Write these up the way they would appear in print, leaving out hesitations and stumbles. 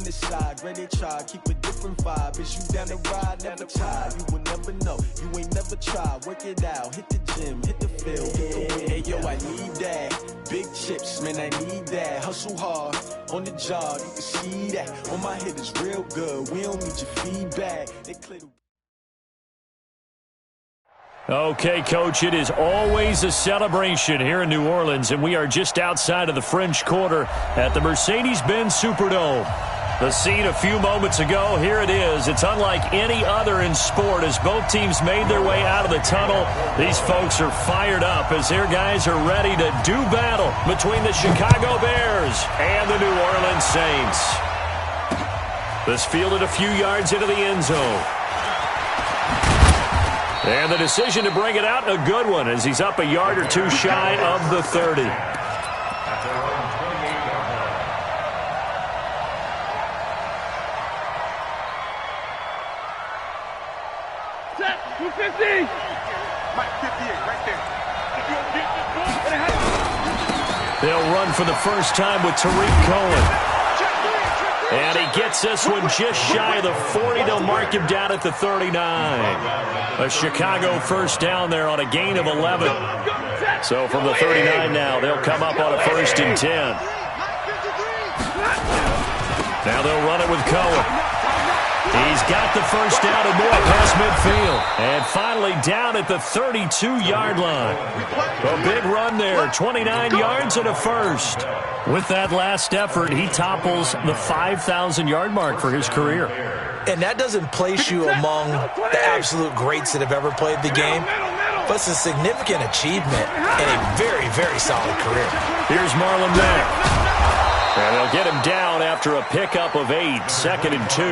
the side, ready to try, keep a different vibe. Is you down the ride, never tired. You will never know, you ain't never tried. Work it out, hit the gym, hit the field, hit the wind. Hey yo, I need that. Big chips, man, I need that. Hustle hard, on the job, you can see that. On my head is real good, we don't need your feedback. They clear the Okay, Coach, it is always a celebration here in New Orleans, and we are just outside of the French Quarter at the Mercedes-Benz Superdome. The scene a few moments ago, here it is. It's unlike any other in sport as both teams made their way out of the tunnel. These folks are fired up as their guys are ready to do battle between the Chicago Bears and the New Orleans Saints. This fielded a few yards into the end zone. And the decision to bring it out, a good one, as he's up a yard or two shy of the 30. Set, 250. Mike, 58, right there. They'll run for the first time with Tariq Cohen. And he gets this one just shy of the 40. They'll mark him down at the 39. A Chicago first down there on a gain of 11. So from the 39 now, they'll come up on a 1st and 10. Now they'll run it with Cohen. He's got the first down and more past midfield. And finally down at the 32-yard line. A big run there, 29 yards and a first. With that last effort, he topples the 5,000-yard mark for his career. And that doesn't place you among the absolute greats that have ever played the game, but it's a significant achievement and a very, very solid career. Here's Marlon Mack. And they'll get him down after a pickup of 8, 2nd and 2.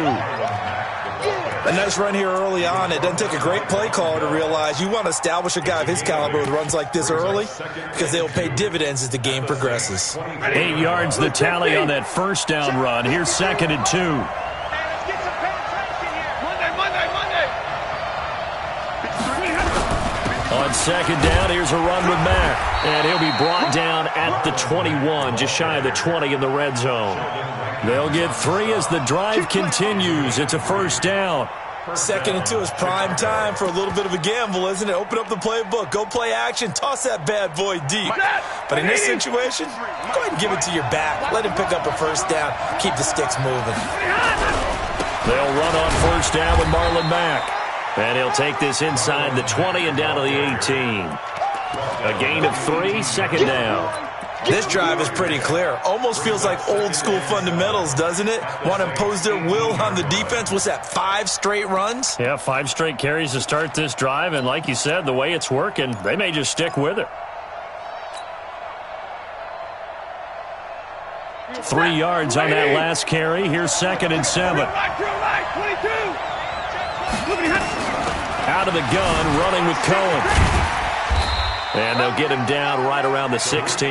A nice run here early on. It doesn't take a great play caller to realize you want to establish a guy of his caliber with runs like this early because they'll pay dividends as the game progresses. 8 yards the tally on that first down run. Here's 2nd and 2. On 2nd down, here's a run with Mack. And he'll be brought down at the 21, just shy of the 20 in the red zone. They'll get 3 as the drive continues. It's a first down. 2nd and 2 is prime time for a little bit of a gamble, isn't it? Open up the playbook, go play action, toss that bad boy deep. But in this situation, go ahead and give it to your back. Let him pick up a first down, keep the sticks moving. They'll run on first down with Marlon Mack. And he'll take this inside the 20 and down to the 18. A gain of 3, 2nd down. This drive is pretty clear. Almost feels like old school fundamentals, doesn't it? Want to impose their will on the defense. What's that, 5 straight runs? Yeah, 5 straight carries to start this drive. And like you said, the way it's working, they may just stick with it. 3 yards on that last carry. Here's 2nd and 7. Out of the gun, running with Cohen. And they'll get him down right around the 16.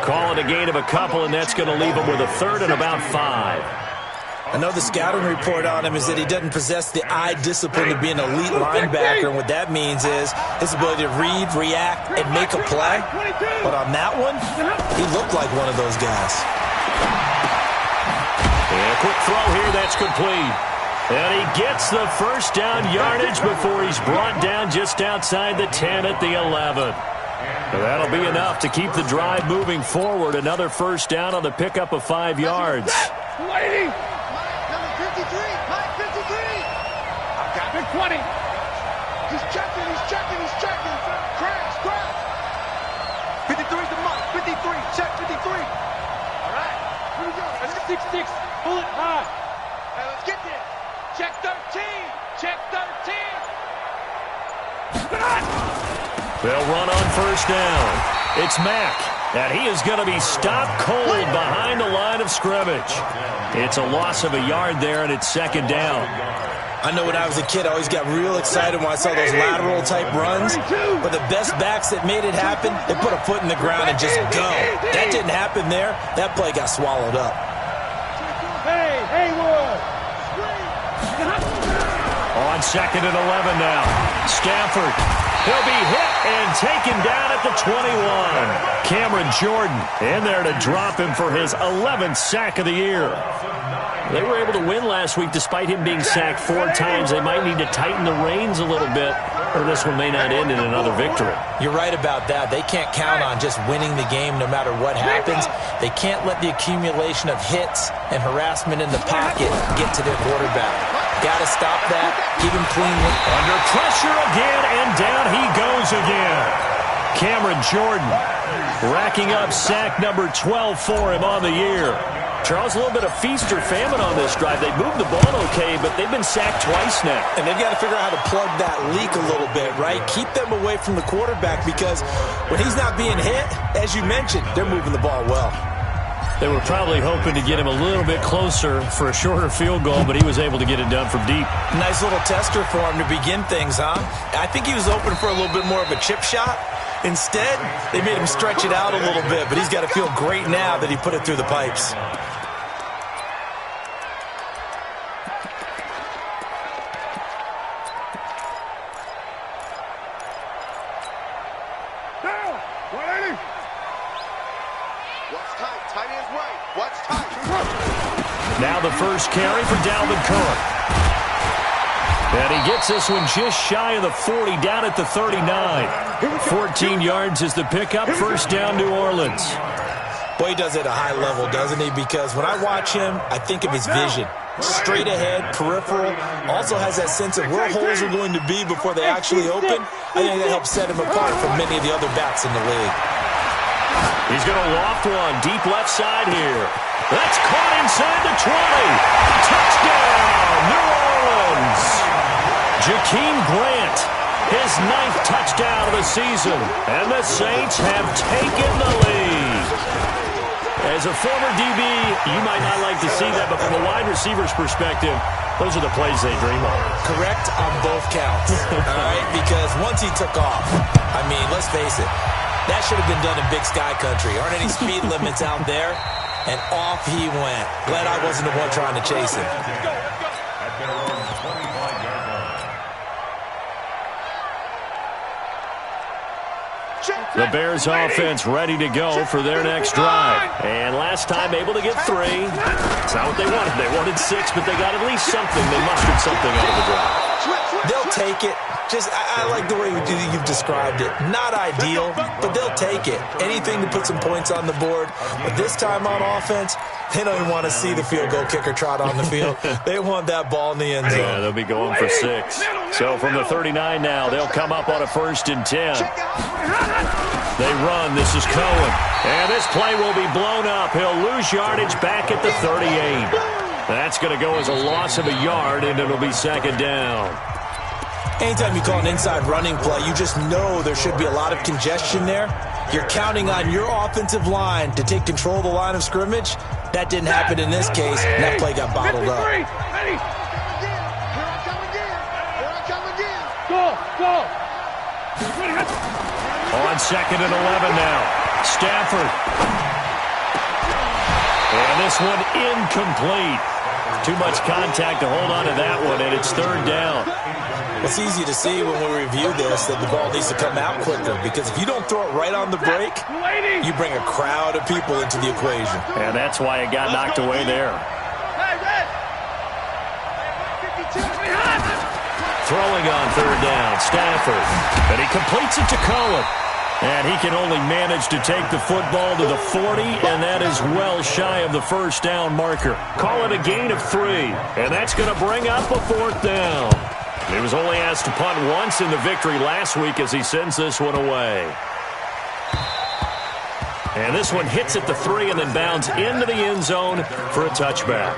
Call it a gain of a couple, and that's going to leave him with a 3rd and about 5. I know the scouting report on him is that he doesn't possess the eye discipline to be an elite linebacker, and what that means is his ability to read, react, and make a play. But on that one, he looked like one of those guys. And a quick throw here, that's complete. And he gets the first down yardage before he's brought down just outside the 10 at the 11. That'll be enough to keep the drive moving forward. Another first down on the pickup of 5 yards. Lady! Number 53! Mike 53! I've got big 20. He's checking. Crash. 53's the mark. 53, check 53. All right, here we go. Let's get 6-6. Pull it high. Let's get there. Check 13. They'll run on first down. It's Mack, and he is going to be stopped cold behind the line of scrimmage. It's a loss of a yard there, and it's 2nd down. I know when I was a kid, I always got real excited when I saw those lateral-type runs. But the best backs that made it happen, they put a foot in the ground and just go. That didn't happen there. That play got swallowed up. Hey, Haywood! On 2nd and 11 now. Stafford He'll be hit and taken down at the 21. Cameron Jordan in there to drop him for his 11th sack of the year. They were able to win last week despite him being sacked 4 times. They might need to tighten the reins a little bit, or this one may not end in another victory. You're right about that. They can't count on just winning the game no matter what happens. They can't let the accumulation of hits and harassment in the pocket get to their quarterback. Got to stop that. Keep him clean. Under pressure again, and down he goes again. Cameron Jordan racking up sack number 12 for him on the year. Charles, a little bit of feast or famine on this drive. They moved the ball okay, but they've been sacked twice now. And they've got to figure out how to plug that leak a little bit, right? Keep them away from the quarterback because when he's not being hit, as you mentioned, they're moving the ball well. They were probably hoping to get him a little bit closer for a shorter field goal, but he was able to get it done from deep. Nice little tester for him to begin things, huh? I think he was open for a little bit more of a chip shot. Instead, they made him stretch it out a little bit, but he's got to feel great now that he put it through the pipes. Now the first carry for Dalvin Cook. And he gets this one just shy of the 40, down at the 39. 14 yards is the pickup. First down, New Orleans. Boy, he does it at a high level, doesn't he? Because when I watch him, I think of his vision. Straight ahead, peripheral. Also has that sense of where holes are going to be before they actually open. I think that helps set him apart from many of the other backs in the league. He's going to loft one deep left side here. That's caught inside the 20. Touchdown, New Orleans. Jakeem Grant, his 9th touchdown of the season. And the Saints have taken the lead. As a former DB, you might not like to see that, but from a wide receiver's perspective, those are the plays they dream of. Correct on both counts, all right? Because once he took off, I mean, let's face it, that should have been done in Big Sky Country. Aren't any speed limits out there? And off he went. Glad I wasn't the one trying to chase him. The Bears offense ready to go for their next drive. And last time able to get 3. It's not what they wanted. They wanted 6, but they got at least something. They mustered something out of the drive. They'll take it. I like the way you've described it. Not ideal, but they'll take it. Anything to put some points on the board. But this time on offense, they don't even want to see the field goal kicker trot on the field. They want that ball in the end zone. Yeah, they'll be going for 6. So from the 39 now, they'll come up on a 1st and 10. They run. This is Cohen. And this play will be blown up. He'll lose yardage back at the 38. That's going to go as a loss of a yard, and it'll be 2nd down. Anytime you call an inside running play, you just know there should be a lot of congestion there. You're counting on your offensive line to take control of the line of scrimmage. That didn't happen in this case, and that play got bottled up. On 2nd and 11 now. Stafford. And this one incomplete. Too much contact to hold on to that one, and it's 3rd down. It's easy to see when we review this that the ball needs to come out quicker, because if you don't throw it right on the break, you bring a crowd of people into the equation. And that's why it got knocked away there. Throwing on 3rd down, Stafford. And he completes it to Cohen. And he can only manage to take the football to the 40, and that is well shy of the 1st down marker. Call it a gain of 3, and that's going to bring up a 4th down. He was only asked to punt once in the victory last week as he sends this one away. And this one hits at the 3 and then bounds into the end zone for a touchback.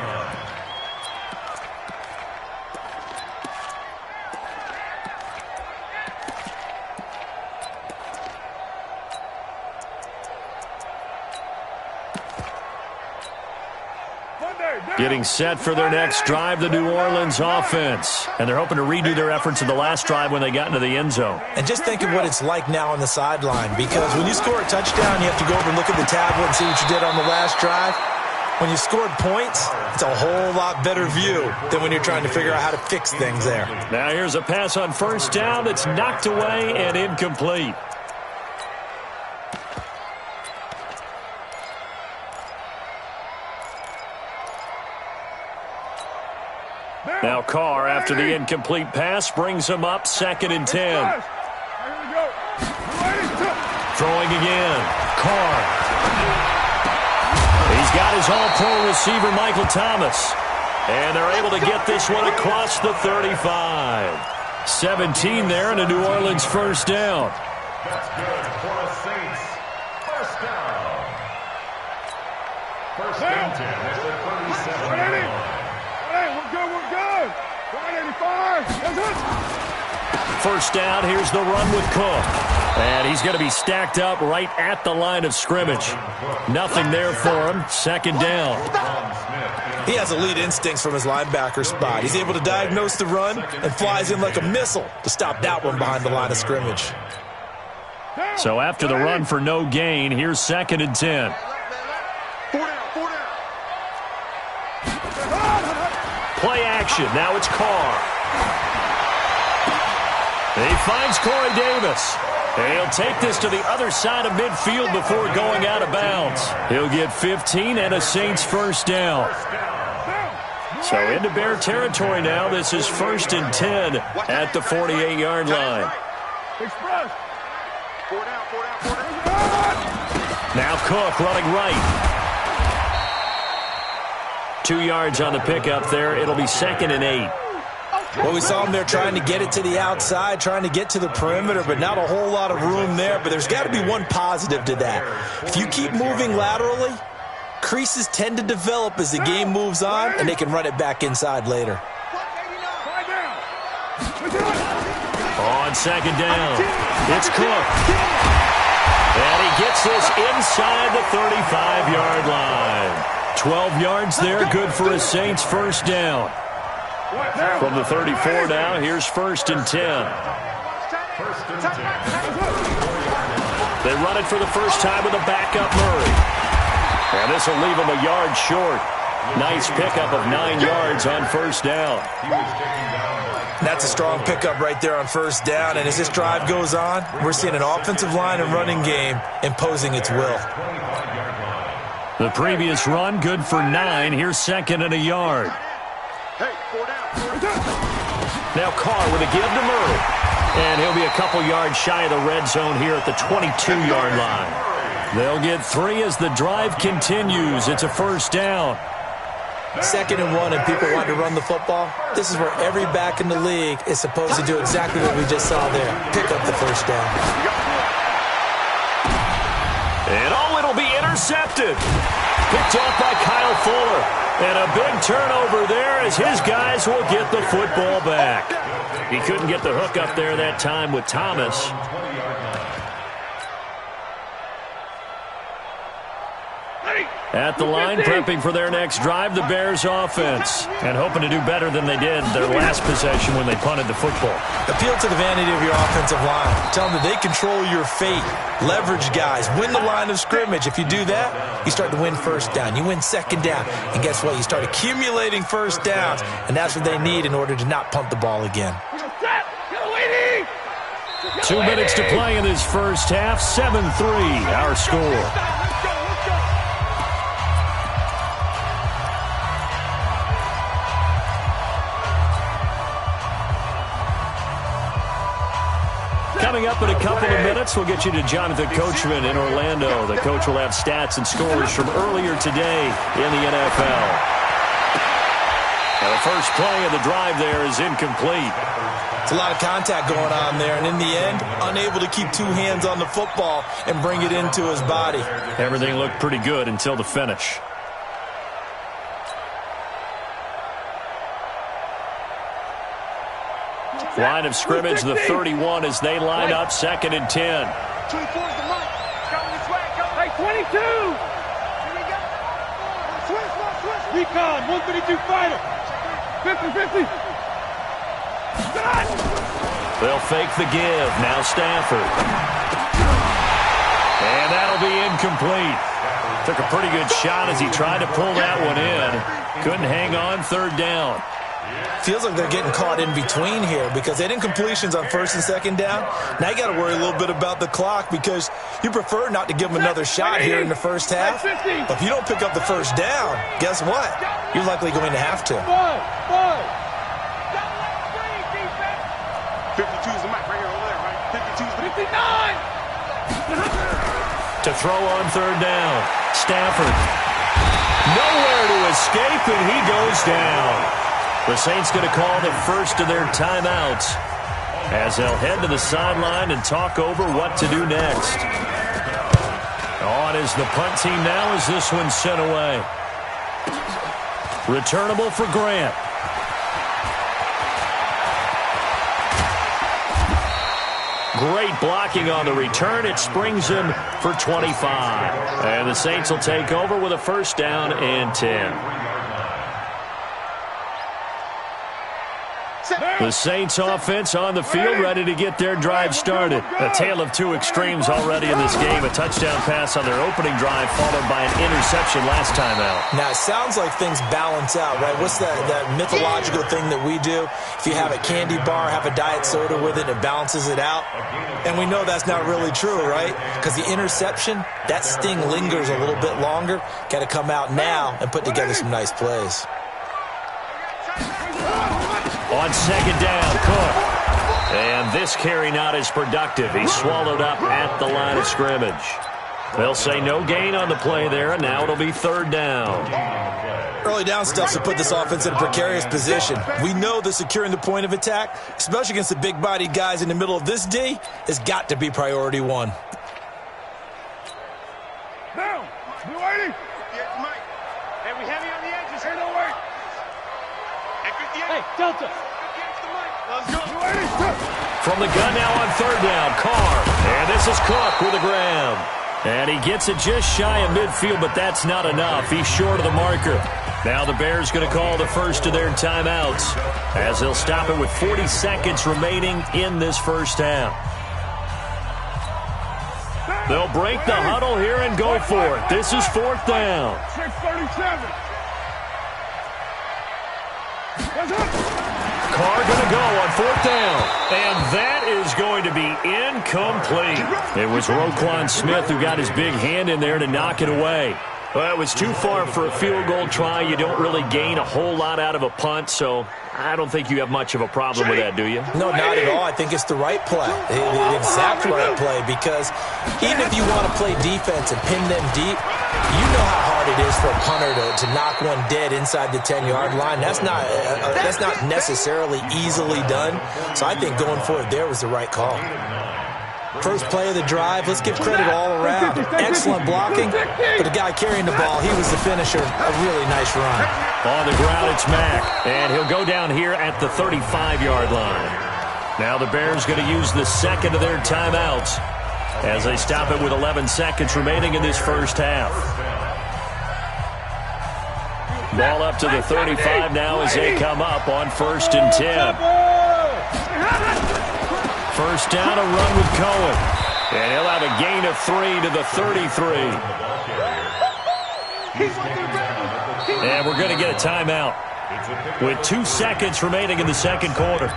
Getting set for their next drive, the New Orleans offense. And they're hoping to redo their efforts in the last drive when they got into the end zone. And just think of what it's like now on the sideline, because when you score a touchdown, you have to go over and look at the tablet and see what you did on the last drive. when you scored points, it's a whole lot better view than when you're trying to figure out how to fix things there. Now here's a pass on first down that's knocked away and incomplete. Now Carr, after the incomplete pass, brings him up 2nd and 10. Throwing again. Carr. He's got his all-pro receiver, Michael Thomas. And they're able to get this one across the 35. 17 there and a New Orleans first down. That's good for the Saints. First down. First and 10 at the 37. We're good. 185. First down, here's the run with Cook. And he's going to be stacked up right at the line of scrimmage. Nothing there for him. 2nd down. He has elite instincts from his linebacker spot. He's able to diagnose the run and flies in like a missile to stop that one behind the line of scrimmage. So after the run for no gain, here's 2nd and 10. Play action. Now it's Carr. He finds Corey Davis. And he'll take this to the other side of midfield before going out of bounds. He'll get 15 and a Saints first down. So into Bear territory now. This is 1st and 10 at the 48-yard line. Now Cook running right. 2 yards on the pickup there. It'll be 2nd and 8. Well, we saw him there trying to get it to the outside, trying to get to the perimeter, but not a whole lot of room there. But there's got to be one positive to that. If you keep moving laterally, creases tend to develop as the game moves on, and they can run it back inside later. On 2nd down, it's Cook. And he gets this inside the 35-yard line. 12 yards there, good for a Saints first down. From the 34 now, here's 1st and 10. They run it for the first time with a backup Murray. And this will leave him a yard short. Nice pickup of 9 yards on first down. That's a strong pickup right there on first down. And as this drive goes on, we're seeing an offensive line and running game imposing its will. The previous run, good for 9. Here's 2nd and a yard. Now Carr with a give to Murray. And he'll be a couple yards shy of the red zone here at the 22-yard line. They'll get 3 as the drive continues. It's a first down. 2nd and 1 and people want to run the football. This is where every back in the league is supposed to do exactly what we just saw there. Pick up the first down. And it'll be intercepted. Picked off by Kyle Fuller. And a big turnover there as his guys will get the football back. He couldn't get the hook up there that time with Thomas. At the line, prepping for their next drive, the Bears offense. And hoping to do better than they did their last possession when they punted the football. Appeal to the vanity of your offensive line. Tell them that they control your fate. Leverage guys. Win the line of scrimmage. If you do that, you start to win first down. You win 2nd down. And guess what? You start accumulating first downs. And that's what they need in order to not punt the ball again. 2 minutes to play in this first half. 7-3, our score. Coming up in a couple of minutes, we'll get you to Jonathan Coachman in Orlando. The coach will have stats and scores from earlier today in the NFL. And the first play of the drive there is incomplete. It's a lot of contact going on there, and in the end, unable to keep 2 hands on the football and bring it into his body. Everything looked pretty good until the finish. Line of scrimmage, the 31 as they line up, 2nd and 10. 24 is the mark. Coming this way. Hey, 22. Here we go. Switch. Recon, 152 fighter. 50-50. They'll fake the give. Now Stafford. And that'll be incomplete. Took a pretty good shot as he tried to pull that one in. Couldn't hang on third down. Feels like they're getting caught in between here because they didn't completions on first and second down. Now you got to worry a little bit about the clock because you prefer not to give them another shot here in the first half. But if you don't pick up the first down, guess what? You're likely going to have to. 52 is the mic right here over there, right? 52 is the 59. To throw on third down. Stafford. Nowhere to escape, and he goes down. The Saints going to call the first of their timeouts as they'll head to the sideline and talk over what to do next. On is the punt team now as this one's sent away. Returnable for Grant. Great blocking on the return. It springs him for 25. And the Saints will take over with a first down and 10. The Saints offense on the field, ready to get their drive started. A tale of two extremes already in this game. A touchdown pass on their opening drive, followed by an interception last time out. Now, it sounds like things balance out, right? What's that mythological thing that we do? If you have a candy bar, have a diet soda with it, it balances it out. And we know that's not really true, right? Because the interception, that sting lingers a little bit longer. Got to come out now and put together some nice plays. On second down, Cook. And this carry not as productive. He's swallowed up at the line of scrimmage. They'll say no gain on the play there, and now it'll be third down. Early down stuff to put this offense in a precarious position. We know that securing the point of attack, especially against the big-bodied guys in the middle of this D, has got to be priority one. Now, you ready? Hey, we heavy on the edges here, don't worry. Hey, Delta. Let's go. From the gun now on third down, Carr. And this is Cook with a grab. And he gets it just shy of midfield, but that's not enough. He's short of the marker. Now the Bears going to call the first of their timeouts as they'll stop it with 40 seconds remaining in this first half. They'll break the huddle here and go for it. This is fourth down. 6:37. Carr going to go on fourth down. And that is going to be incomplete. It was Roquan Smith who got his big hand in there to knock it away. Well, it was too far for a field goal try. You don't really gain a whole lot out of a punt, so I don't think you have much of a problem with that, do you? No, not at all. I think it's the right play, the exact right play, because even if you want to play defense and pin them deep, you know how hard it is for a punter to knock one dead inside the 10-yard line. That's not necessarily easily done, so I think going for it there was the right call. First play of the drive, let's give credit all around. Excellent blocking, but the guy carrying the ball, he was the finisher. A really nice run. On the ground, it's Mack, and he'll go down here at the 35-yard line. Now the Bears going to use the second of their timeouts as they stop it with 11 seconds remaining in this first half. Ball up to the 35 now as they come up on 1st and 10. First down, a run with Cohen. And he'll have a gain of 3 to the 33. And we're going to get a timeout with 2 seconds remaining in the second quarter.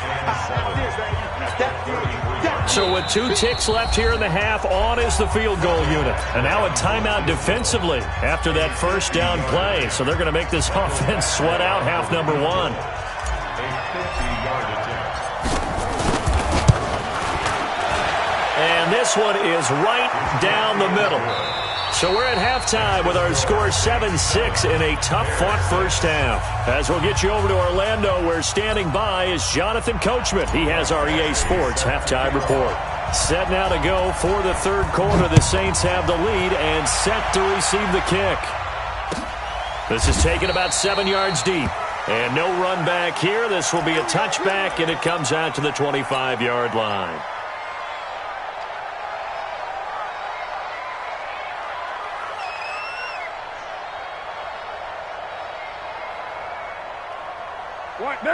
So with 2 ticks left here in the half, on is the field goal unit. And now a timeout defensively after that first down play. So they're going to make this offense sweat out half number 1. And this one is right down the middle. So we're at halftime with our score 7-6 in a tough-fought first half. As we'll get you over to Orlando, where standing by is Jonathan Coachman. He has our EA Sports halftime report. Set now to go for the third quarter. The Saints have the lead and set to receive the kick. This is taken about 7 yards deep. And no run back here. This will be a touchback, and it comes out to the 25-yard line.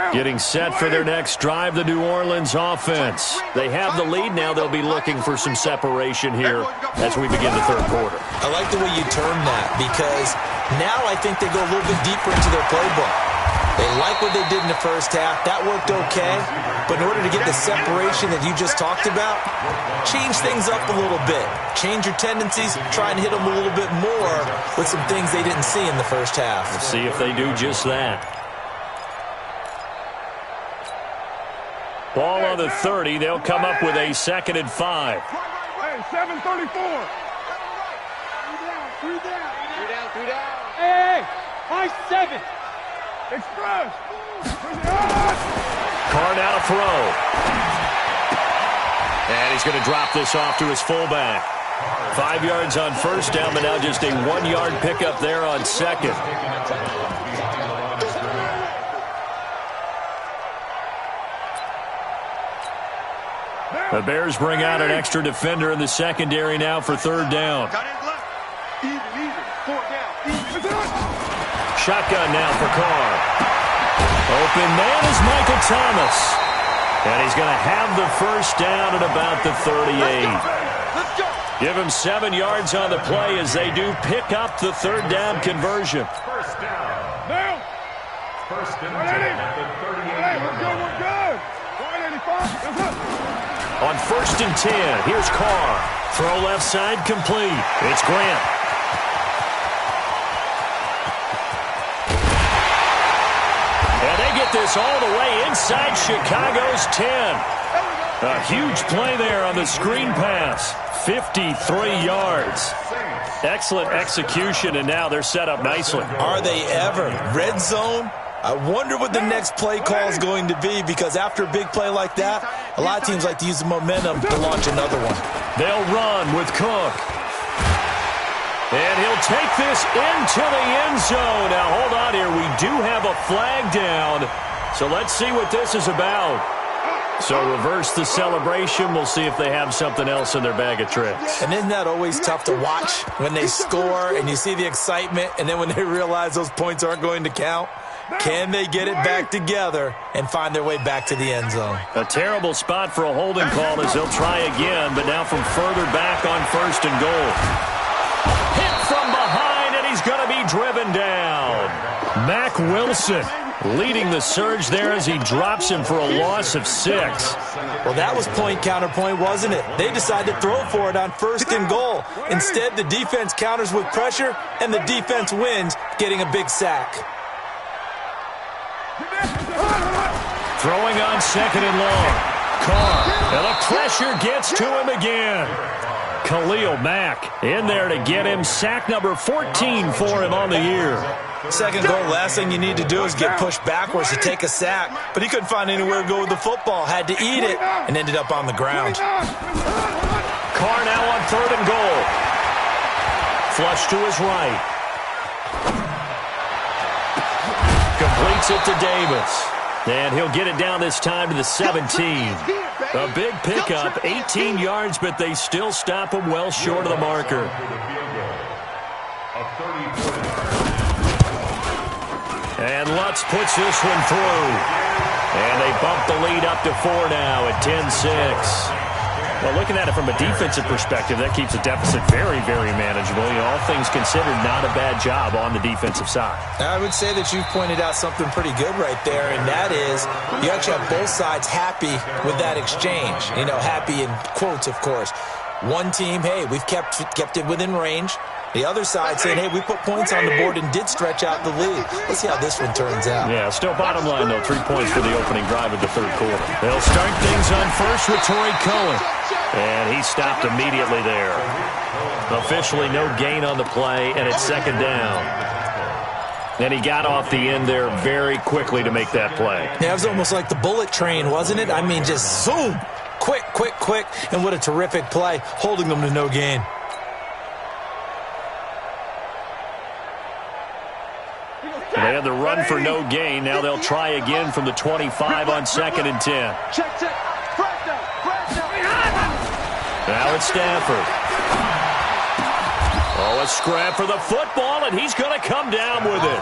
Getting set for their next drive, the New Orleans offense. They have the lead now. They'll be looking for some separation here as we begin the third quarter. I like the way you term that, because now I think they go a little bit deeper into their playbook. They like what they did in the first half. That worked okay. But in order to get the separation that you just talked about, change things up a little bit. Change your tendencies. Try and hit them a little bit more with some things they didn't see in the first half. We'll see if they do just that. Ball on the 30. They'll come up with a 2nd and 5. Hey, 7:34. Three down. Hey, 5-7. Express. Carr now to throw. And he's going to drop this off to his fullback. 5 yards on first down, but now just a 1-yard pickup there on second. The Bears bring out an extra defender in the secondary now for third down. Shotgun now for Carr. Open man is Michael Thomas. And he's going to have the first down at about the 38. Give him 7 yards on the play as they do pick up the third down conversion. First down. First and 10 at the 38. We're good. 185. On first and 10, here's Carr. Throw left side complete. It's Grant. And they get this all the way inside Chicago's 10. A huge play there on the screen pass. 53 yards. Excellent execution, and now they're set up nicely. Are they ever? Red zone? I wonder what the next play call is going to be, because after a big play like that, a lot of teams like to use the momentum to launch another one. They'll run with Cook. And he'll take this into the end zone. Now, hold on here. We do have a flag down. So let's see what this is about. So reverse the celebration. We'll see if they have something else in their bag of tricks. And isn't that always tough to watch when they score and you see the excitement, and then when they realize those points aren't going to count? Can they get it back together and find their way back to the end zone? A terrible spot for a holding call as they'll try again, but now from further back on first and goal. Hit from behind, and he's going to be driven down. Mack Wilson leading the surge there as he drops him for a loss of 6. Well, that was point counterpoint, wasn't it? They decided to throw for it on first and goal. Instead, the defense counters with pressure, and the defense wins, getting a big sack. Throwing on 2nd and long. Carr, and the pressure gets to him again. Khalil Mack in there to get him. Sack number 14 for him on the year. Second goal, last thing you need to do is get pushed backwards to take a sack. But he couldn't find anywhere to go with the football. Had to eat it and ended up on the ground. Carr now on 3rd and goal. Flush to his right. Completes it to Davis. And he'll get it down this time to the 17. A big pickup, 18 yards, but they still stop him well short of the marker. And Lutz puts this one through. And they bump the lead up to 4 now at 10-6. Well, looking at it from a defensive perspective, that keeps the deficit very, very manageable. You know, all things considered, not a bad job on the defensive side. I would say that you've pointed out something pretty good right there, and that is you actually have both sides happy with that exchange. You know, happy in quotes, of course. One team, hey, we've kept it within range. The other side saying, hey, we put points on the board and did stretch out the lead. Let's see how this one turns out. Yeah, still bottom line, though. 3 points for the opening drive of the third quarter. They'll start things on first with Torrey Cohen. And he stopped immediately there. Officially no gain on the play, and it's 2nd down. And he got off the end there very quickly to make that play. Yeah, it was almost like the bullet train, wasn't it? I mean, just zoom. Quick, quick, quick. And what a terrific play, holding them to no gain. They had the run for no gain. Now they'll try again from the 25 on 2nd and 10. Check. Now it's Stafford. Oh, a scrap for the football, and he's going to come down with it.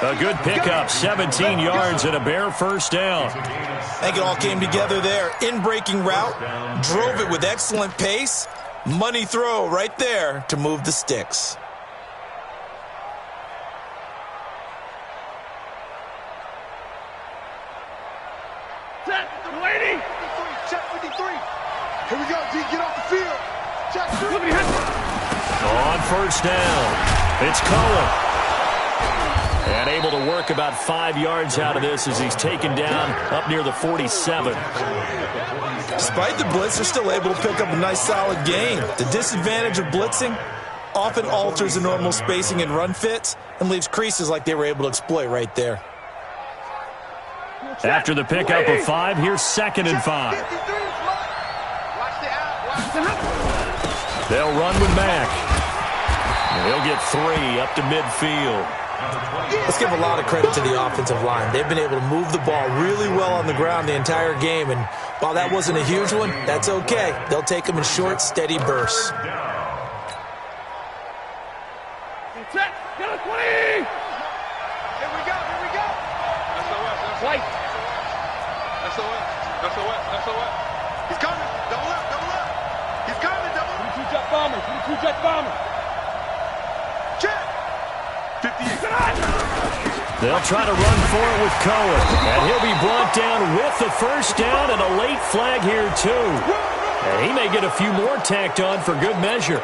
A good pickup, 17 yards and a Bear first down. I think it all came together there. In-breaking route, drove it with excellent pace. Money throw right there to move the sticks. Set, waiting. Check 53. Here we go, D. Get off the field. Check 3. On first down, it's Cohen. And able to work about 5 yards out of this as he's taken down up near the 47. Despite the blitz, they're still able to pick up a nice solid gain. The disadvantage of blitzing often alters the normal spacing and run fits and leaves creases like they were able to exploit right there. After the pickup of 5, here's 2nd and 5. They'll run with Mack. And he'll get 3 up to midfield. Let's give a lot of credit to the offensive line. They've been able to move the ball really well on the ground the entire game, and while that wasn't a huge one, that's okay. They'll take them in short, steady bursts. Get a 20! Here we go. SOS. White. SOS. He's coming. Double up. He's coming, double up. 22 jet bomber. Check. 58. They'll try to run for it with Cohen. And he'll be brought down with the first down and a late flag here, too. And he may get a few more tacked on for good measure.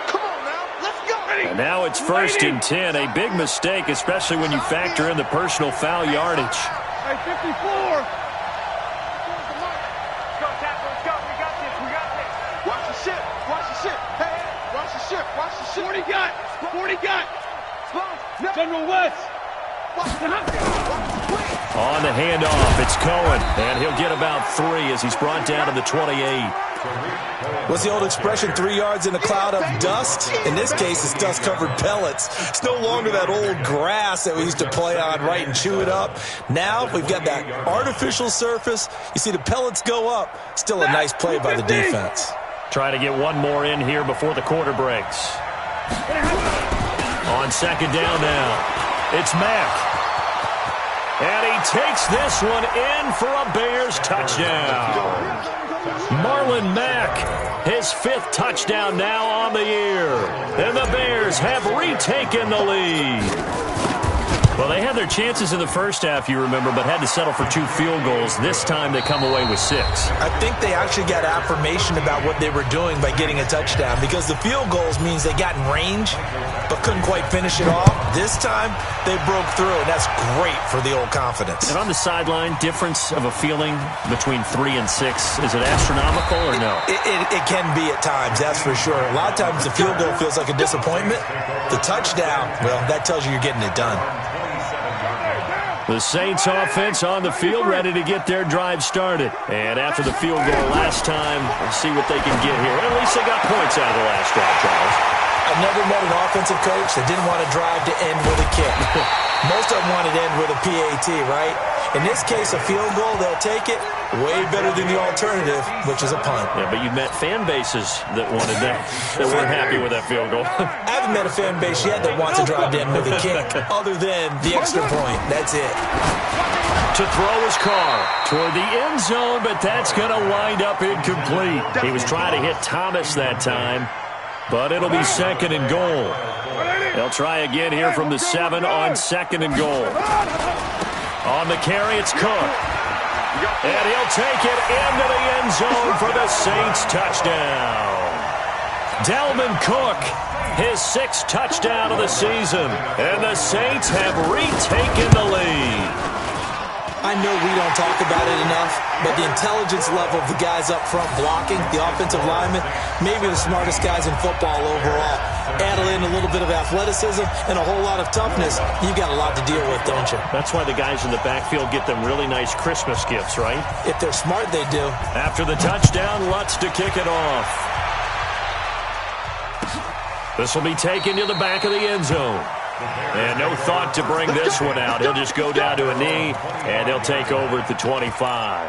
Come on now. Let's go. And now it's 1st and 10. A big mistake, especially when you factor in the personal foul yardage. Hey, 54. Go, tackle. Let's go. We got this. Watch the ship. Hey, watch the ship. 40 got. General West. On the handoff, it's Cohen. And he'll get about 3 as he's brought down to the 28. What's the old expression, 3 yards in a cloud of dust? In this case, it's dust-covered pellets. It's no longer that old grass that we used to play on, right, and chew it up. Now we've got that artificial surface. You see the pellets go up. Still a nice play by the defense. Try to get one more in here before the quarter breaks. On 2nd down now, it's Mack. And he takes this one in for a Bears touchdown. Marlon Mack, his 5th touchdown now on the year. And the Bears have retaken the lead. Well, they had their chances in the first half, you remember, but had to settle for 2 field goals. This time they come away with 6. I think they actually got affirmation about what they were doing by getting a touchdown, because the field goals means they got in range but couldn't quite finish it off. This time they broke through, and that's great for the old confidence. And on the sideline, difference of a feeling between 3 and 6, is it astronomical or no? It can be at times, that's for sure. A lot of times the field goal feels like a disappointment. The touchdown, well, that tells you you're getting it done. The Saints offense on the field, ready to get their drive started. And after the field goal last time, we'll see what they can get here. At least they got points out of the last drive, Charles. I've never met an offensive coach that didn't want a drive to end with a kick. Most of them want it to end with a PAT, right? In this case, a field goal, they'll take it. Way better than the alternative, which is a punt. Yeah, but you've met fan bases that wanted that weren't happy with that field goal. I haven't met a fan base yet that wants a drive to end with a kick, other than the extra point. That's it. To throw his car toward the end zone, but that's going to wind up incomplete. He was trying to hit Thomas that time, but it'll be 2nd and goal. They'll try again here from the 7 on 2nd and goal. On the carry, it's Cook. And he'll take it into the end zone for the Saints touchdown. Dalvin Cook, his 6th touchdown of the season. And the Saints have retaken the lead. I know we don't talk about it enough, but the intelligence level of the guys up front blocking, the offensive linemen, maybe the smartest guys in football overall. Add in a little bit of athleticism and a whole lot of toughness, you've got a lot to deal with, don't you? That's why the guys in the backfield get them really nice Christmas gifts, right? If they're smart, they do. After the touchdown, Lutz to kick it off. This will be taken to the back of the end zone. And no thought to bring this one out. He'll just go down to a knee, and they'll take over at the 25.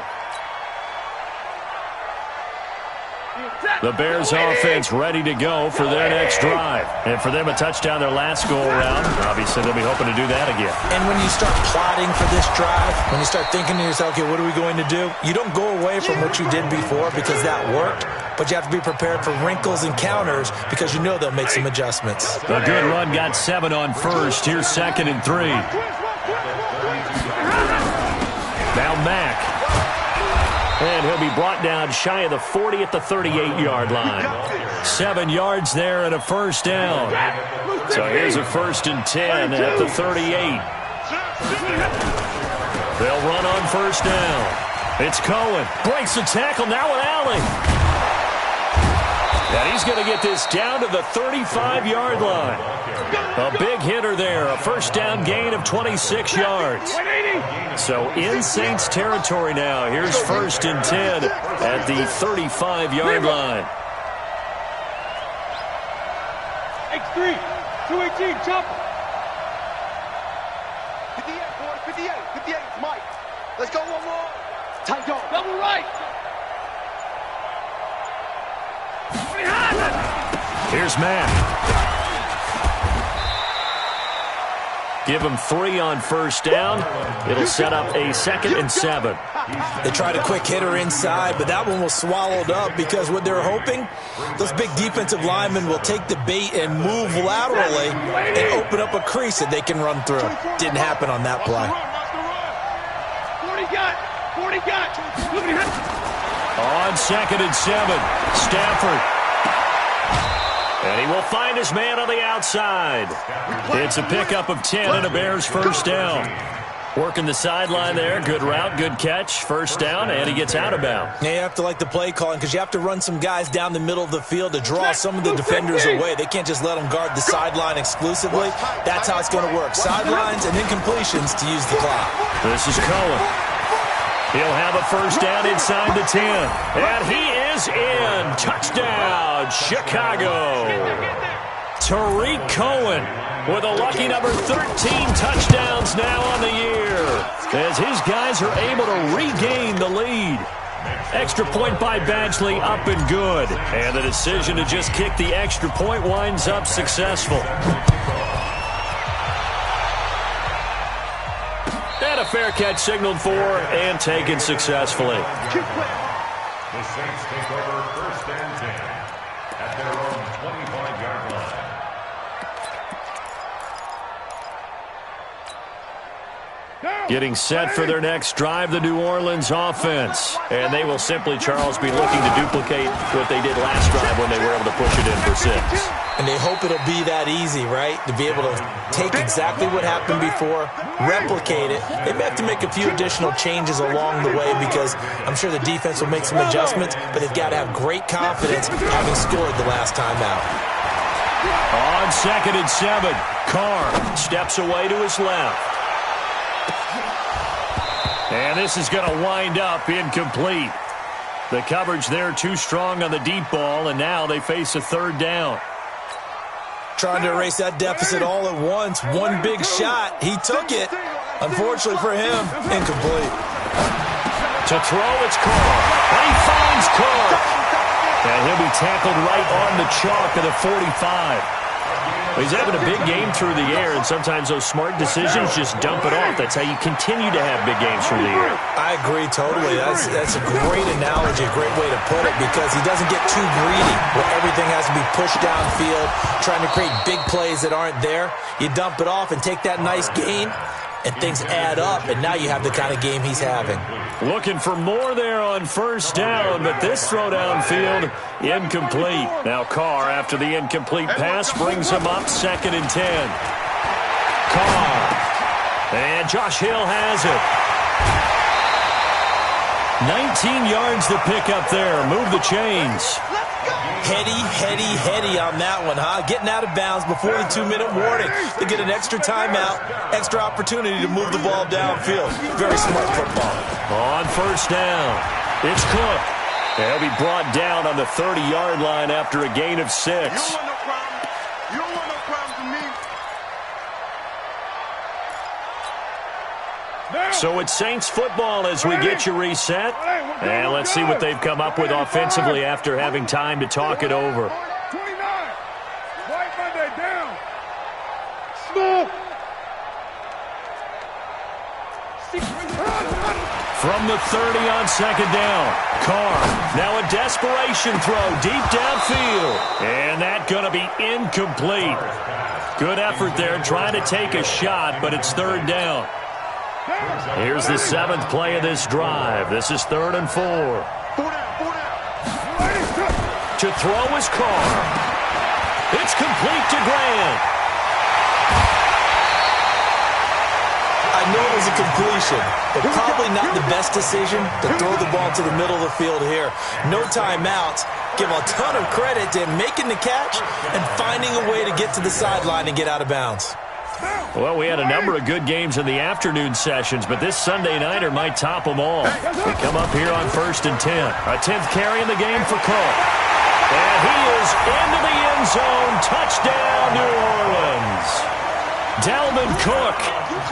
The Bears offense ready to go for their next drive. And for them, a touchdown their last go-around. Obviously, they'll be hoping to do that again. And when you start plotting for this drive, when you start thinking to yourself, okay, what are we going to do? You don't go away from what you did before because that worked, but you have to be prepared for wrinkles and counters because you know they'll make some adjustments. A good run got 7 on first. Here's 2nd and 3. Now Mack. And he'll be brought down shy of the 40 at the 38-yard line. 7 yards there and a first down. So here's a 1st and 10 at the 38. They'll run on first down. It's Cohen. Breaks the tackle now with Alley. And he's going to get this down to the 35-yard line. A big hitter there. A first down gain of 26 yards. So in Saints territory now. Here's 1st and 10 at the 35-yard line. X3, 218, chopper. 58, 58, Mike. Let's go one more. Tight go. Double right. Here's Matt. Give him 3 on first down. It'll set up a 2nd and 7. They tried a quick hitter inside, but that one was swallowed up because what they're hoping, those big defensive linemen will take the bait and move laterally and open up a crease that they can run through. Didn't happen on that play. 40 got. On 2nd and 7, Stafford. And he will find his man on the outside. It's a pickup of 10 and a Bears first down. Working the sideline there. Good route, good catch. First down, and he gets out of bounds. Yeah, you have to like the play calling because you have to run some guys down the middle of the field to draw some of the defenders away. They can't just let them guard the sideline exclusively. That's how it's going to work. Sidelines and incompletions to use the clock. This is Cohen. He'll have a first down inside the 10. And he is in. Touchdown, Chicago. Tariq Cohen with a lucky number 13 touchdowns now on the year as his guys are able to regain the lead. Extra point by Badgley up and good. And the decision to just kick the extra point winds up successful. And a fair catch signaled for and taken successfully. The Saints take over 1st and 10 at their own 25-yard line. Getting set for their next drive, the New Orleans offense. And they will simply, Charles, be looking to duplicate what they did last drive when they were able to push it in for 6. And they hope it'll be that easy, right? To be able to take exactly what happened before, replicate it. They may have to make a few additional changes along the way because I'm sure the defense will make some adjustments, but they've got to have great confidence having scored the last time out. On 2nd and 7, Carr steps away to his left. And this is going to wind up incomplete. The coverage there too strong on the deep ball, and now they face a 3rd down. Trying to erase that deficit all at once. One big shot. He took it. Unfortunately for him, incomplete. To throw, it's Carr. And he finds Carr. And he'll be tackled right on the chalk of the 45. He's having a big game through the air, and sometimes those smart decisions just dump it off. That's how you continue to have big games through the air. I agree totally. That's a great analogy, a great way to put it, because he doesn't get too greedy where everything has to be pushed downfield, trying to create big plays that aren't there. You dump it off and take that nice gain, and things add up, and now you have the kind of game he's having. Looking for more there on first down, but this throw downfield, incomplete. Now Carr, after the incomplete pass, brings him up 2nd and 10. Carr. And Josh Hill has it. 19 yards to pick up there. Move the chains. Heady on that one, huh? Getting out of bounds before the 2-minute warning. They get an extra timeout, extra opportunity to move the ball downfield. Very smart football. On first down, it's Cook. He'll be brought down on the 30-yard line after a gain of 6. You don't want no problem. You don't want no problem from me. So it's Saints football as we get you reset. And let's see what they've come up with offensively after having time to talk it over. 29. White Monday down. Small. From the 30 on second down. Carr, now a desperation throw deep downfield. And that's going to be incomplete. Good effort there trying to take a shot, but it's third down. Here's the 7th play of this drive. This is 3rd and 4. To throw is Carr. It's complete to Grant. I know it was a completion, but probably not the best decision to throw the ball to the middle of the field here. No timeouts. Give a ton of credit to him making the catch and finding a way to get to the sideline and get out of bounds. Well, we had a number of good games in the afternoon sessions, but this Sunday nighter might top them all. We come up here on 1st and 10. A 10th carry in the game for Cook. And he is into the end zone. Touchdown, New Orleans. Dalvin Cook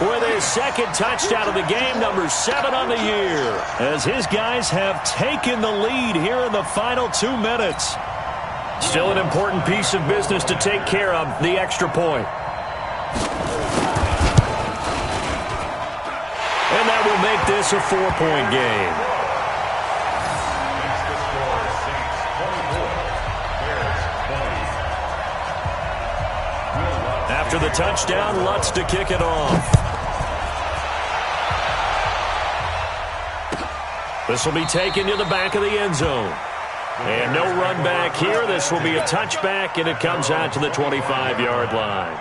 with his 2nd touchdown of the game, number 7 on the year, as his guys have taken the lead here in the final 2 minutes. Still an important piece of business to take care of, the extra point. And that will make this a 4-point game. After the touchdown, Lutz to kick it off. This will be taken to the back of the end zone. And no run back here. This will be a touchback, and it comes out to the 25-yard line.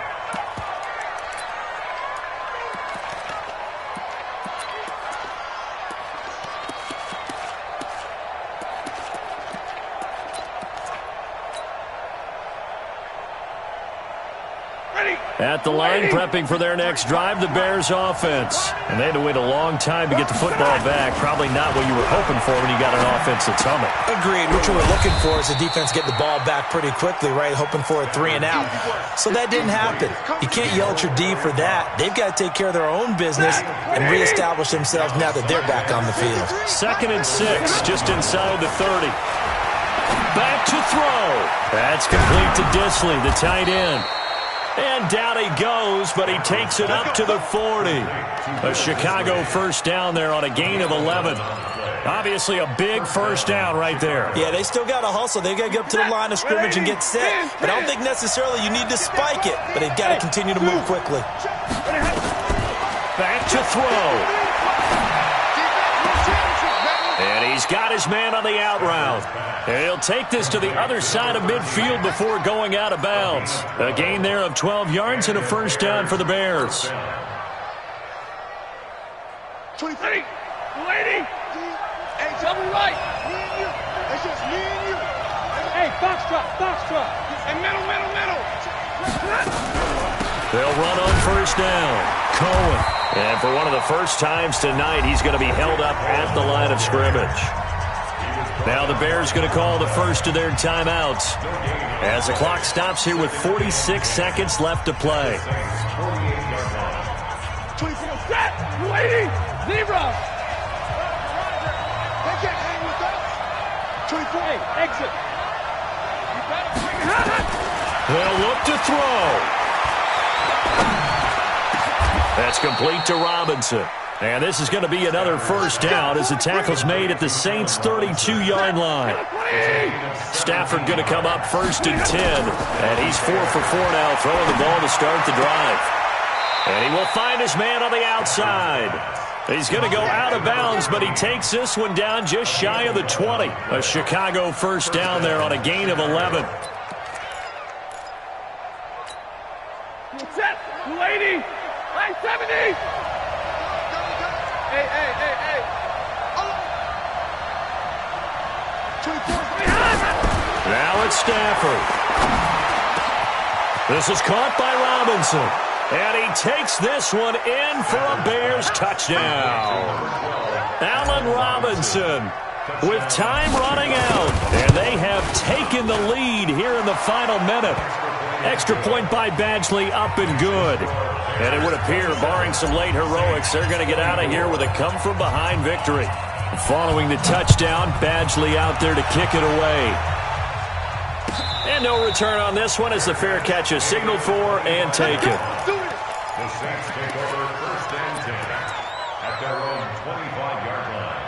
At the line, prepping for their next drive, the Bears offense. And they had to wait a long time to get the football back. Probably not what you were hoping for when you got an offense that's humming. Agreed. What you were looking for is the defense get the ball back pretty quickly, right? Hoping for a 3 and out. So that didn't happen. You can't yell at your D for that. They've got to take care of their own business and reestablish themselves now that they're back on the field. 2nd and 6, just inside the 30. Back to throw. That's complete to Disley, the tight end. And down he goes, but he takes it up to the 40. A Chicago first down there on a gain of 11. Obviously a big first down right there. Yeah, they still got to hustle. They've got to get up to the line of scrimmage and get set. But I don't think necessarily you need to spike it, but they've got to continue to move quickly. Back to throw. And he's got his man on the out route. And he'll take this to the other side of midfield before going out of bounds. A gain there of 12 yards and a first down for the Bears. 23. Lady. Hey, tell me right. Me and you. It's just me and you. Hey, foxtrot. And middle. They'll run on first down. Cohen. And for one of the first times tonight, he's going to be held up at the line of scrimmage. Now the Bears going to call the first of their timeouts as the clock stops here with 46 seconds left to play. 24 set. Lady. Zero. They can't hang with us. 24. Hey, exit. They'll look to throw. That's complete to Robinson. And this is going to be another first down as the tackle's made at the Saints' 32-yard line. Stafford going to come up 1st and 10. And he's 4 for 4 now, throwing the ball to start the drive. And he will find his man on the outside. He's going to go out of bounds, but he takes this one down just shy of the 20. A Chicago first down there on a gain of 11. Set. Lady. Hey, 70. Hey. Now it's Stafford. This is caught by Robinson. And he takes this one in for a Bears touchdown. Allen Robinson with time running out. And they have taken the lead here in the final minute. Extra point by Badgley up and good. And it would appear, barring some late heroics, they're going to get out of here with a come-from-behind victory. Following the touchdown, Badgley out there to kick it away. And no return on this one as the fair catch is signaled for and taken. The Saints take over first and 10 at their own 25-yard line.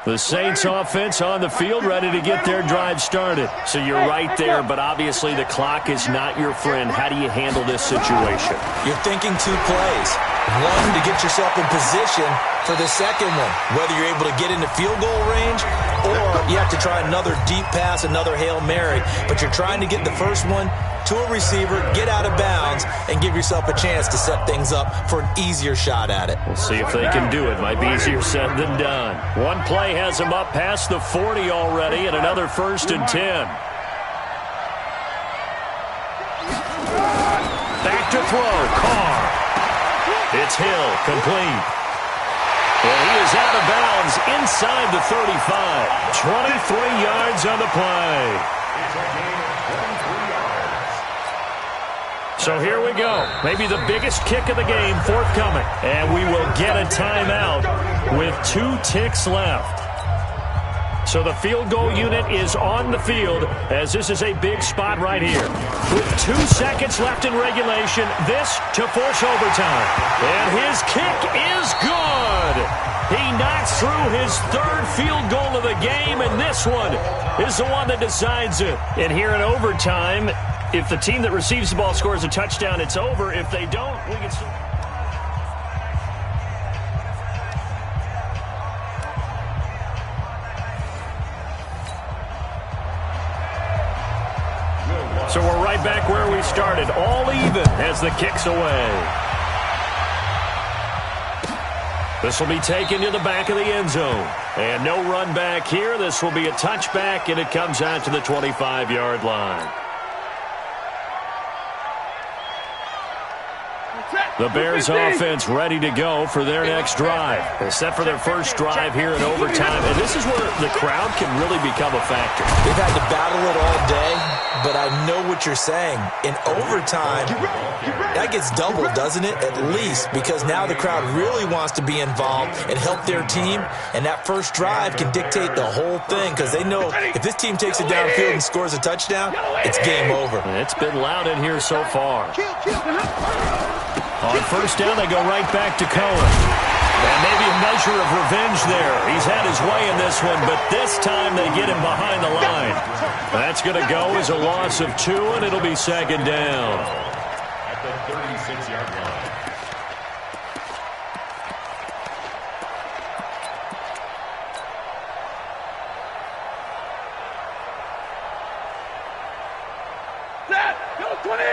The Saints offense on the field, ready to get their drive started. So you're right there, but obviously the clock is not your friend. How do you handle this situation? You're thinking 2 plays. One, to get yourself in position for the second one, whether you're able to get into field goal range or you have to try another deep pass, another Hail Mary. But you're trying to get the first one to a receiver, get out of bounds, and give yourself a chance to set things up for an easier shot at it. We'll see if they can do it. Might be easier said than done. One play has them up past the 40 already, and another first and 10. Back to throw. Carr. It's Hill, complete. And he is out of bounds inside the 35. 23 yards on the play. So here we go. Maybe the biggest kick of the game forthcoming. And we will get a timeout with 2 ticks left. So the field goal unit is on the field as this is a big spot right here. With 2 seconds left in regulation, this to force overtime. And his kick is good. He knocks through his 3rd field goal of the game, and this one is the one that decides it. And here in overtime, if the team that receives the ball scores a touchdown, it's over. If they don't, we can still... So we're right back where we started, all even as the kick's away. This will be taken to the back of the end zone. And no run back here. This will be a touchback, and it comes out to the 25-yard line. The Bears offense ready to go for their next drive. They're set for their first drive here in overtime. And this is where the crowd can really become a factor. They've had to battle it all day, but I know what you're saying. In overtime, that gets doubled, doesn't it? At least, because now the crowd really wants to be involved and help their team. And that first drive can dictate the whole thing because they know if this team takes it downfield and scores a touchdown, it's game over. It's been loud in here so far. On first down, they go right back to Cohen. And maybe a measure of revenge there. He's had his way in this one, but this time they get him behind the line. That's going to go as a loss of 2, and it'll be second down. At the 36-yard line. Set! Go 20!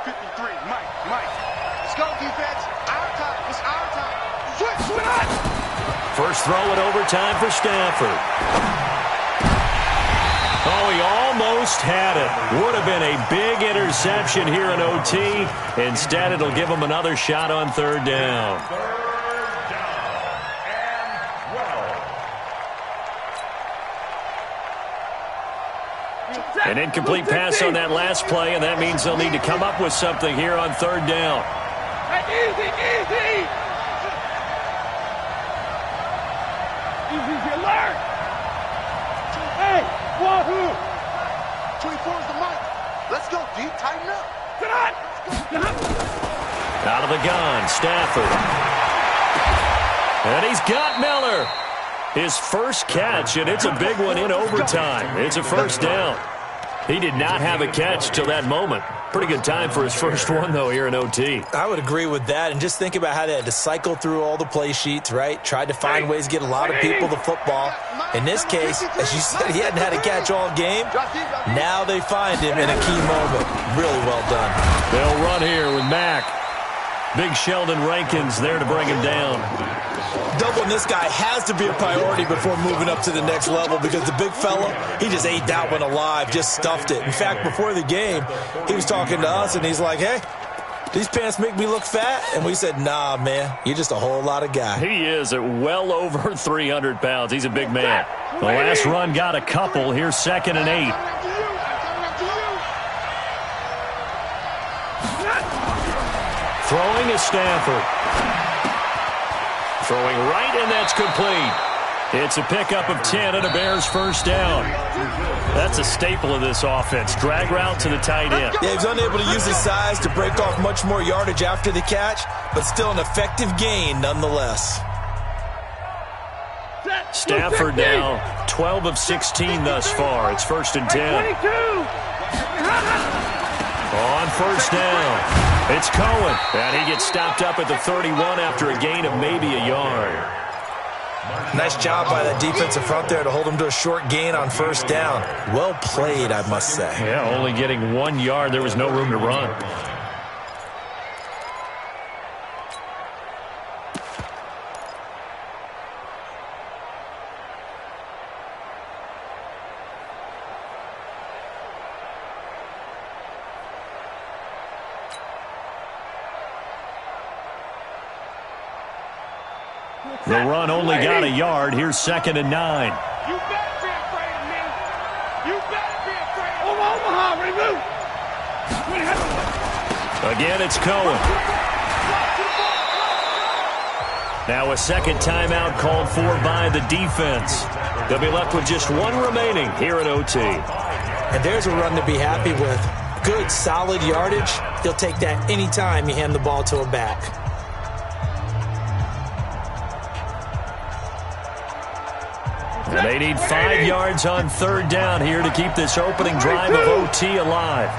53, Mike. Let's go, defense. Our time. It's our time. Switch. First throw in overtime for Stafford. Oh, he almost had it. Would have been a big interception here in OT. Instead, it'll give him another shot on 3rd down. An incomplete pass on that last play, and that means they'll need to come up with something here on 3rd down. Easy. Easy alert. Hey, wahoo. 24 is the mic. Let's go, D. Tighten up. Get on. Out of the gun, Stafford. And he's got Miller. His first catch, and it's a big one in overtime. It's a first down. He did not have a catch till that moment. Pretty good time for his first one, though, here in OT. I would agree with that. And just think about how they had to cycle through all the play sheets, right? Tried to find ways to get a lot of people the football. In this case, as you said, he hadn't had a catch all game. Now they find him in a key moment. Really well done. They'll run here with Mack. Big Sheldon Rankins there to bring him down. Doubling this guy has to be a priority before moving up to the next level because the big fella, he just ate that one alive, just stuffed it. In fact, before the game, he was talking to us, and he's like, hey, these pants make me look fat? And we said, nah, man, you're just a whole lot of guy. He is at well over 300 pounds. He's a big man. The last run got a couple. Here's 2nd and 8. Throwing is Stafford. Throwing right, and that's complete. It's a pickup of 10 and a Bears first down. That's a staple of this offense. Drag route to the tight end. Yeah, he was unable to use his size to break off much more yardage after the catch, but still an effective gain nonetheless. Stafford now 12 of 16 thus far. It's 1st and 10. On first down, it's Cohen. And he gets stopped up at the 31 after a gain of maybe a yard. Nice job by that defensive front there to hold him to a short gain on first down. Well played, I must say. Yeah, only getting 1 yard. There was no room to run. The run only got a yard. Here's 2nd and 9. You better be afraid of me. You better be afraid of me. Omaha, remove. Again, it's Cohen. Now a second timeout called for by the defense. They'll be left with just 1 remaining here at OT. And there's a run to be happy with. Good, solid yardage. He'll take that anytime you hand the ball to him back. And they need 5 yards on 3rd down here to keep this opening drive of OT alive.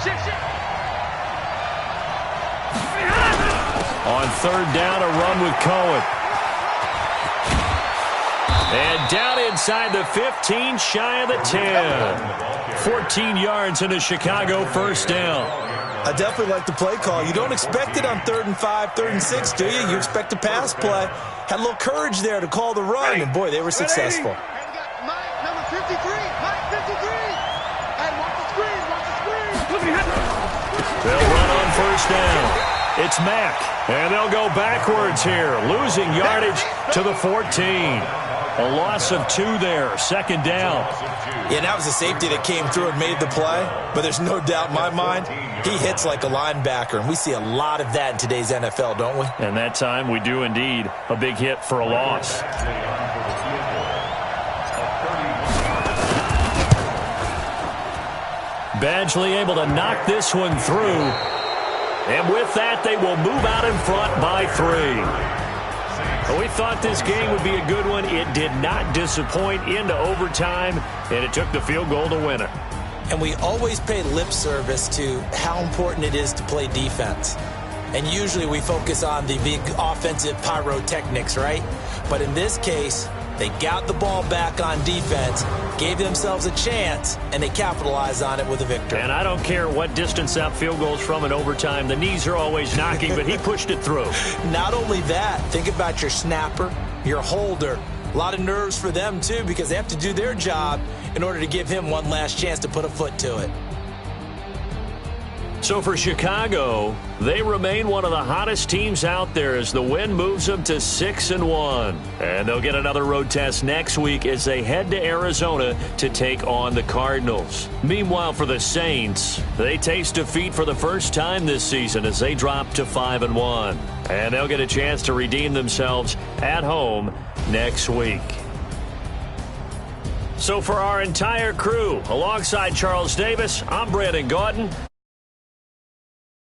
On 3rd down, a run with Cohen. And down inside the 15, shy of the 10. 14 yards and a Chicago first down. I definitely like the play call. You don't expect it on 3rd and 5, 3rd and 6, do you? You expect a pass play. Had a little courage there to call the run, and boy, they were successful. Number 53, Mike 53. And watch the screen, watch the screen. They'll run on first down. It's Mack, and they'll go backwards here, losing yardage to the 14. A loss of 2 there, 2nd down. Yeah, that was a safety that came through and made the play, but there's no doubt in my mind, he hits like a linebacker, and we see a lot of that in today's NFL, don't we? And that time we do indeed a big hit for a loss. Badgley able to knock this one through. And with that, they will move out in front by 3. We thought this game would be a good one. It did not disappoint into overtime, and it took the field goal to win it. And we always pay lip service to how important it is to play defense. And usually we focus on the big offensive pyrotechnics, right? But in this case, they got the ball back on defense, gave themselves a chance, and they capitalized on it with a victory. And I don't care what distance that field goal's from in overtime. The knees are always knocking, but he pushed it through. Not only that, think about your snapper, your holder. A lot of nerves for them, too, because they have to do their job in order to give him one last chance to put a foot to it. So for Chicago, they remain one of the hottest teams out there as the win moves them to 6-1. And they'll get another road test next week as they head to Arizona to take on the Cardinals. Meanwhile, for the Saints, they taste defeat for the first time this season as they drop to 5-1. And they'll get a chance to redeem themselves at home next week. So for our entire crew, alongside Charles Davis, I'm Brandon Gaudin.